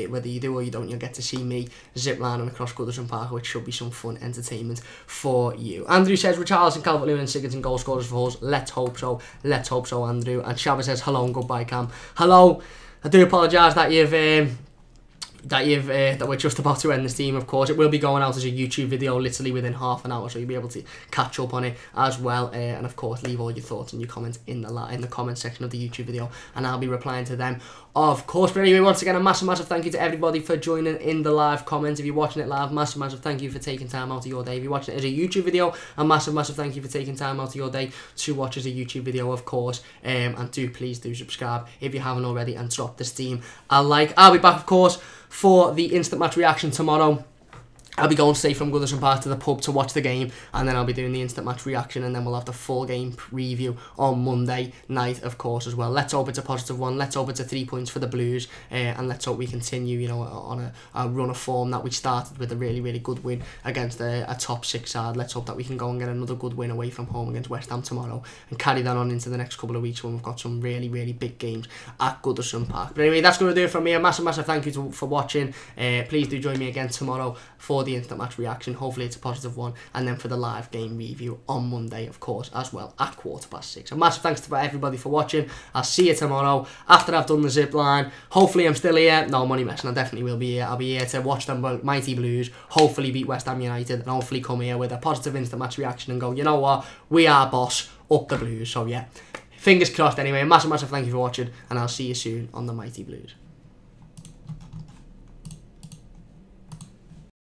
whether you do or you don't, you'll get to see me ziplining across Goodison Park, which should be some fun entertainment for you. Andrew says, Richarlison, Calvert-Lewin and Sigurdsson goal scorers for us. Let's hope so. Let's hope so, Andrew. And Shabba says, hello and goodbye, Cam. Hello. I do apologise that that we're just about to end the stream. Of course, it will be going out as a YouTube video literally within half an hour, so you'll be able to catch up on it as well. And of course, leave all your thoughts and your comments in the comment section of the YouTube video, and I'll be replying to them, of course. But anyway, once again, a massive thank you to everybody for joining in the live comments. If you're watching it live, massive thank you for taking time out of your day. If you're watching it as a YouTube video, a massive thank you for taking time out of your day to watch as a YouTube video, of course. And please do subscribe if you haven't already, and drop the stream a like. I'll be back, of course, for the instant match reaction tomorrow. I'll be going straight from Goodison Park to the pub to watch the game, and then I'll be doing the instant match reaction, and then we'll have the full game preview on Monday night, of course, as well. Let's hope it's a positive one. Let's hope it's a 3 points for the Blues, and let's hope we continue, you know, on a run of form that we started with, a really good win against a top 6 side. Let's hope that we can go and get another good win away from home against West Ham tomorrow, and carry that on into the next couple of weeks when we've got some really big games at Goodison Park. But anyway, that's going to do it from me. A massive thank you for watching. Please do join me again tomorrow for the instant match reaction. Hopefully it's a positive one, and then for the live game review on Monday, of course, as well, at 6:15. A massive thanks to everybody for watching. I'll see you tomorrow after I've done the zip line. Hopefully I'm still here. No, I'm only messing. I definitely will be here. I'll be here to watch them mighty Blues, hopefully beat West Ham United, and hopefully come here with a positive instant match reaction and go, you know what, we are boss, up the Blues. So yeah, fingers crossed. Anyway, a massive thank you for watching, and I'll see you soon on the mighty Blues.